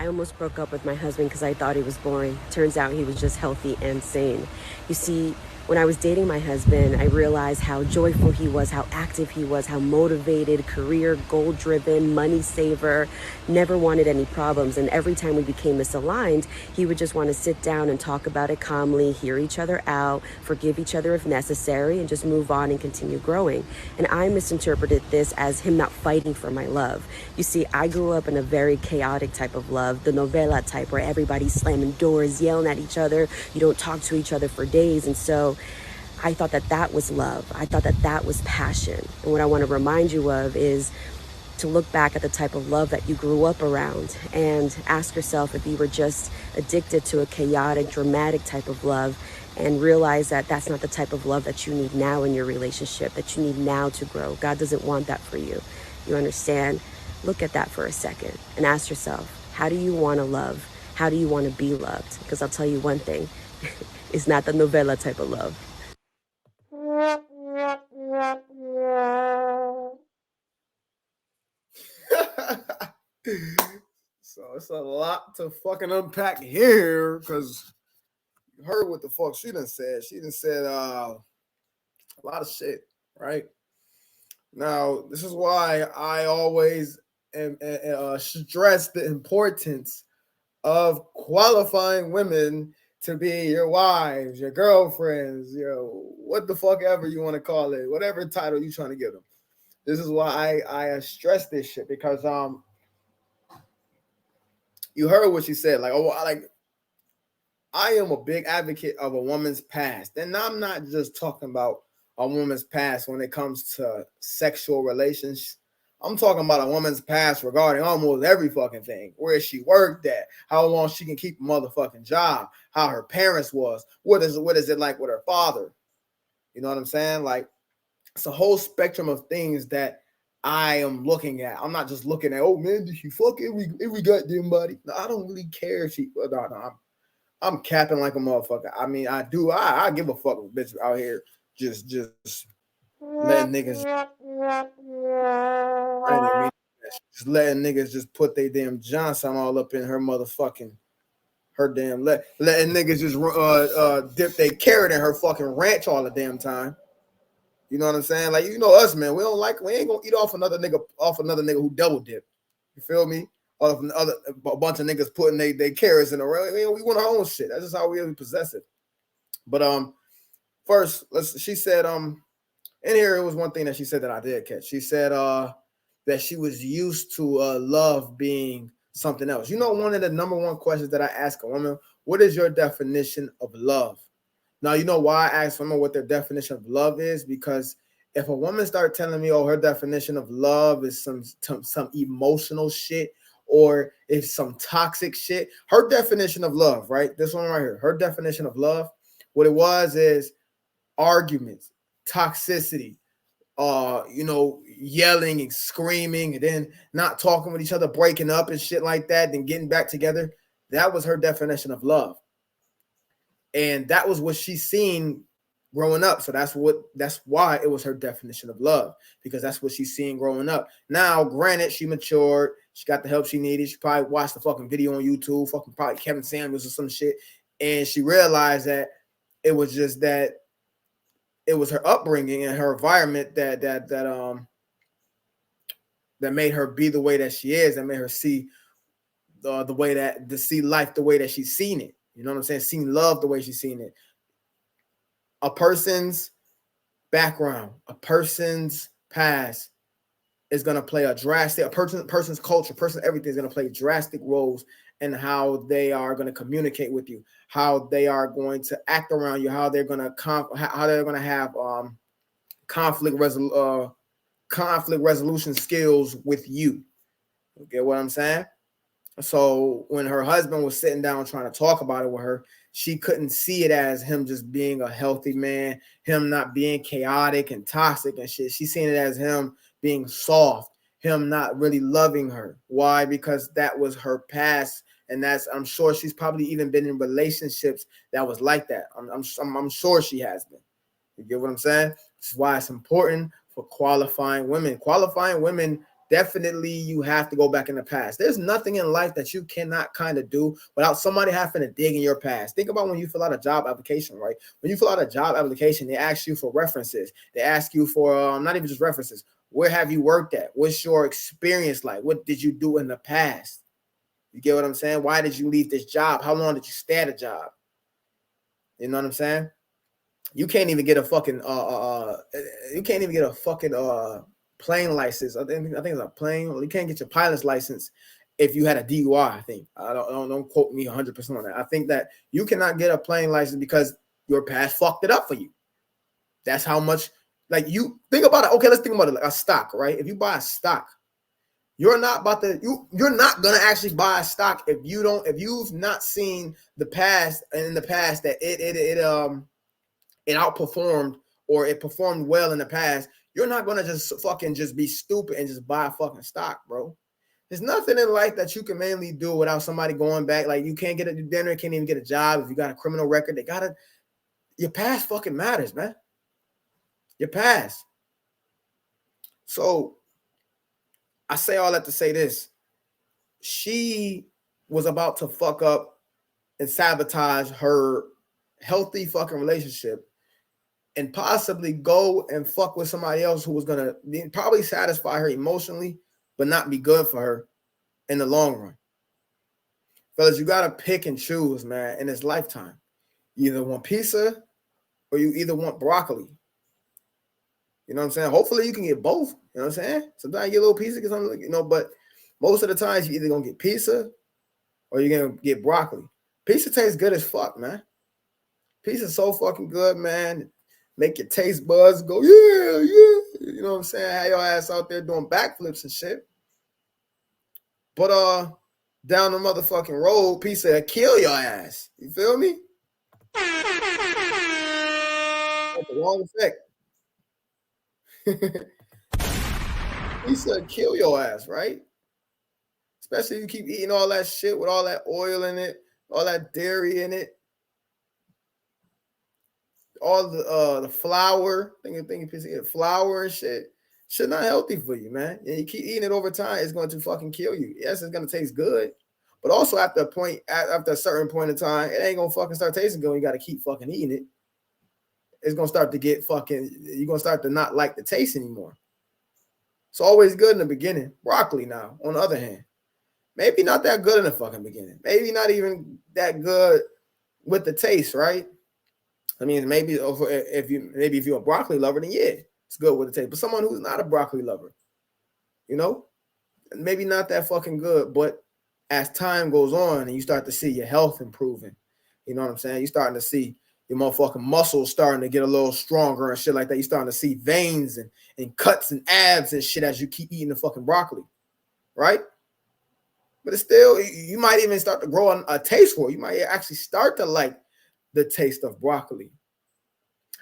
I almost broke up with my husband because I thought he was boring. Turns out he was just healthy and sane. You see, when I was dating my husband, I realized how joyful he was, how active he was, how motivated, career, goal driven, money saver, never wanted any problems. And every time we became misaligned, he would just want to sit down and talk about it calmly, hear each other out, forgive each other if necessary, and just move on and continue growing. And I misinterpreted this as him not fighting for my love. You see, I grew up in a very chaotic type of love, the novela type, where everybody's slamming doors, yelling at each other. You don't talk to each other for days. And so I thought that that was love. I thought that that was passion. And what I want to remind you of is to look back at the type of love that you grew up around and ask yourself if you were just addicted to a chaotic, dramatic type of love, and realize that that's not the type of love that you need now in your relationship, that you need now to grow. God doesn't want that for you. You understand? Look at that for a second and ask yourself, how do you want to love? How do you want to be loved? Because I'll tell you one thing, it's not the novela type of love. So it's a lot to fucking unpack here because you heard what the fuck she done said. She done said a lot of shit, right? Now, this is why I always stress the importance of qualifying women to be your wives, your girlfriends, what the fuck ever you want to call it, whatever title you trying to give them. This is why I stress this shit because you heard what she said. I am a big advocate of a woman's past. And I'm not just talking about a woman's past when it comes to sexual relations. I'm talking about a woman's past regarding almost every fucking thing. Where she worked at, how long she can keep a motherfucking job, how her parents was, what is it like with her father? You know what I'm saying? Like, it's a whole spectrum of things that I am looking at. I'm not just looking at, oh man, did she fuck every goddamn body? No, I don't really care if she. No, I'm capping like a motherfucker. I mean, I do. I give a fuck with bitches out here just letting niggas just letting niggas just put their damn Johnson all up in her motherfucking her damn letting niggas just dip their carrot in her fucking ranch all the damn time. You know what I'm saying? Like, us, man. We ain't gonna eat off another nigga who double dip. You feel me? Or a bunch of niggas putting they carrots in a row. We want our own shit. That's just how we really possess it. But first, she said in here it was one thing that she said that I did catch. She said that she was used to love being something else. One of the number one questions that I ask a woman, what is your definition of love? Now, you know why I ask women what their definition of love is? Because if a woman start telling me, oh, her definition of love is some emotional shit, or if some toxic shit, her definition of love, right? This one right here, her definition of love, what it was is arguments, toxicity, yelling and screaming, and then not talking with each other, breaking up and shit like that, then getting back together. That was her definition of love. And that was what she seen growing up. So that's why it was her definition of love, because that's what she's seeing growing up. Now, granted, she matured. She got the help she needed. She probably watched the fucking video on YouTube, fucking probably Kevin Samuels or some shit. And she realized that it was just that it was her upbringing and her environment that made her be the way that she is, and made her see the way to see life the way that she's seen it. You know what I'm saying? Seeing love the way she's seen it. A person's background, a person's past is going to play a person's culture, everything is going to play drastic roles in how they are going to communicate with you, how they are going to act around you, how they're going to have conflict resolution skills with you. You get what I'm saying? So when her husband was sitting down trying to talk about it with her, she couldn't see it as him just being a healthy man, him not being chaotic and toxic and shit. She's seen it as him being soft, him not really loving her. Why? Because that was her past. And I'm sure she's probably even been in relationships that was like that. I'm sure she has been. You get what I'm saying? This is why it's important for qualifying women. Qualifying women definitely you have to go back in the past. There's nothing in life that you cannot kind of do without somebody having to dig in your past. Think about when you fill out a job application, right? When you fill out a job application, they ask you for references. They ask you for not even just references. Where have you worked at? What's your experience like? What did you do in the past? You get what I'm saying? Why did you leave this job? How long did you stay at a job? You know what I'm saying? You can't even get a fucking plane license. I think it's a plane. You can't get your pilot's license if you had a DUI. I think don't quote me 100% on that. I think that you cannot get a plane license because your past fucked it up for you. That's how much. Like, you think about it. Okay, let's think about it like a stock, right? If you buy a stock, you're not gonna actually buy a stock if you've not seen the past, and in the past that it outperformed or it performed well in the past. You're not gonna just be stupid and just buy a fucking stock, bro. There's nothing in life that you can mainly do without somebody going back. Like, you can't get a dinner, can't even get a job if you got a criminal record. Your past fucking matters, man. Your past. So I say all that to say this. She was about to fuck up and sabotage her healthy fucking relationship and possibly go and fuck with somebody else who was gonna probably satisfy her emotionally, but not be good for her in the long run. Fellas, you gotta pick and choose, man, in this lifetime. You either want pizza or you either want broccoli. You know what I'm saying? Hopefully you can get both. You know what I'm saying? Sometimes you get a little pizza, get something, but most of the times you're either gonna get pizza or you're gonna get broccoli. Pizza tastes good as fuck, man. Pizza is so fucking good, man. Make your taste buds go, yeah, yeah. You know what I'm saying? Have your ass out there doing backflips and shit. But down the motherfucking road, pizza will kill your ass. You feel me? That's the wrong effect. Pizza will kill your ass, right? Especially if you keep eating all that shit with all that oil in it, all that dairy in it, all the flour. Thinking pizza, flour and shit. Shit not healthy for you, man. And you keep eating it over time, it's going to fucking kill you. Yes, it's gonna taste good, but also after a certain point in time, it ain't gonna fucking start tasting good. You got to keep fucking eating it. It's gonna start to get you're gonna start to not like the taste anymore. It's always good in the beginning. Broccoli now, on the other hand, maybe not that good in the fucking beginning. Maybe not even that good with the taste, right? I mean, maybe if you're a broccoli lover, then yeah, it's good with the taste. But someone who's not a broccoli lover, maybe not that fucking good. But as time goes on and you start to see your health improving, you know what I'm saying? You're starting to see your motherfucking muscles starting to get a little stronger and shit like that. You're starting to see veins and cuts and abs and shit as you keep eating the fucking broccoli, right? But it's still, you might even start to grow a taste for it. You might actually start to like the taste of broccoli.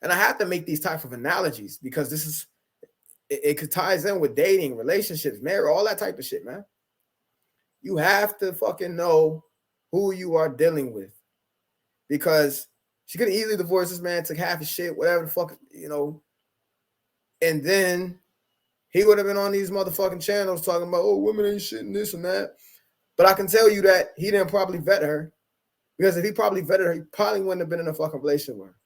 And I have to make these type of analogies because it ties in with dating, relationships, marriage, all that type of shit, man. You have to fucking know who you are dealing with, because she could easily divorce this man, took half his shit, whatever the fuck, and then he would have been on these motherfucking channels talking about, oh, women ain't shit and this and that. But I can tell you that he didn't probably vet her, because if he probably vetted her, he probably wouldn't have been in a fucking relationship with her.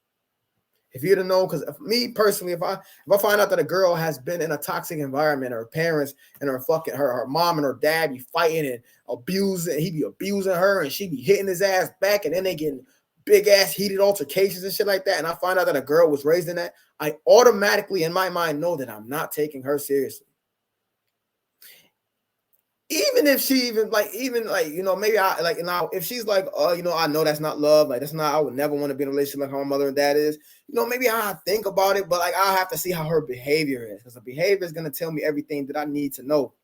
If you'd have known, because me personally, if I find out that a girl has been in a toxic environment, her parents and her mom and her dad be fighting and abusing, he be abusing her and she be hitting his ass back, and then they getting big ass heated altercations and shit like that, and I find out that a girl was raised in that, I automatically in my mind know that I'm not taking her seriously. Even if she maybe if she's like, I know that's not love, like that's not, I would never want to be in a relationship like how my mother and dad is, maybe I think about it, but like I'll have to see how her behavior is, because the behavior is going to tell me everything that I need to know.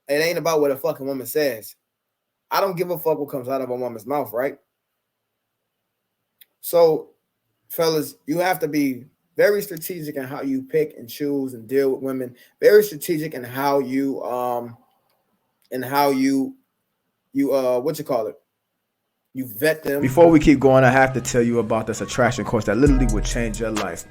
It ain't about what a fucking woman says. I don't give a fuck what comes out of a woman's mouth, right? So, fellas, you have to be very strategic in how you pick and choose and deal with women. Very strategic in how you you vet them. Before we keep going, I have to tell you about this attraction course that literally would change your life.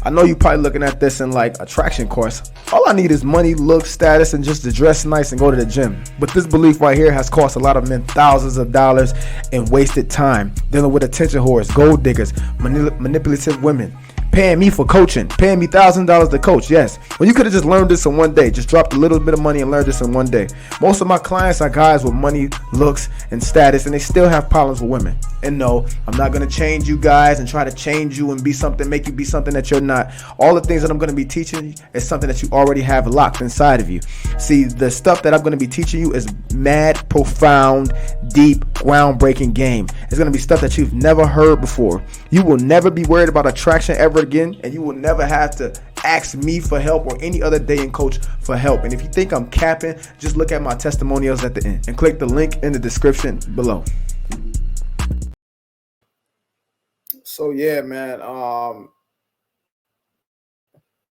I know you probably looking at this in like attraction course. All I need is money, looks, status, and just to dress nice and go to the gym. But this belief right here has cost a lot of men thousands of dollars in wasted time dealing with attention whores, gold diggers, manipulative women. Paying me for coaching, paying me $1,000 to coach, yes. Well, you could have just learned this in one day. Just dropped a little bit of money and learned this in one day. Most of my clients are guys with money, looks, and status, and they still have problems with women. And no, I'm not going to change you guys and try to change you and be something, make you be something that you're not. All the things that I'm going to be teaching you is something that you already have locked inside of you. See, the stuff that I'm going to be teaching you is mad, profound, deep, groundbreaking game. It's going to be stuff that you've never heard before. You will never be worried about attraction ever again, and you will never have to ask me for help or any other dating coach for help. And if you think I'm capping, just look at my testimonials at the end and click the link in the description below. So yeah, man.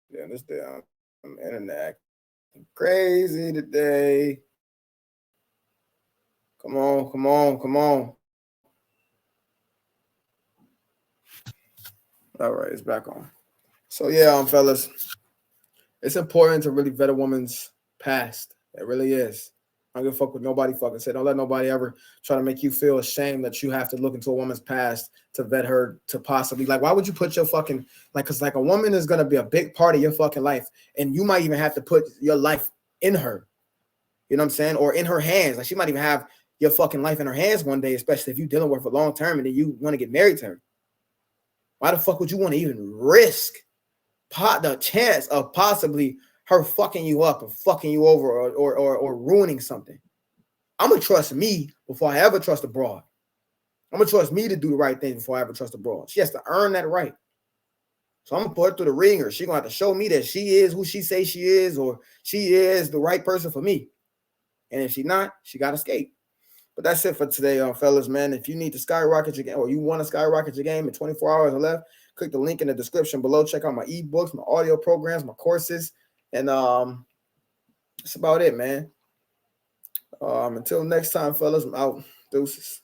Yeah, this damn internet crazy today. Come on. All right, it's back on. So yeah, fellas, it's important to really vet a woman's past. It really is. I don't give a fuck what nobody fucking said. Don't let nobody ever try to make you feel ashamed that you have to look into a woman's past to vet her to possibly, like, why would you put your fucking, like, because like a woman is going to be a big part of your fucking life, and you might even have to put your life in her. You know what I'm saying? Or in her hands. Like, she might even have your fucking life in her hands one day, especially if you're dealing with her for long term and then you want to get married to her. Why the fuck would you want to even risk the chance of possibly her fucking you up or fucking you over or ruining something? I'm going to trust me before I ever trust a broad. I'm going to trust me to do the right thing before I ever trust a broad. She has to earn that right. So I'm going to put her through the ringer. She's going to have to show me that she is who she says she is, or she is the right person for me. And if she's not, she got to escape. But that's it for today, fellas, man. If you need to skyrocket your game, or you want to skyrocket your game in 24 hours or less, click the link in the description below. Check out my ebooks, my audio programs, my courses. And that's about it, man. Until next time, fellas, I'm out. Deuces.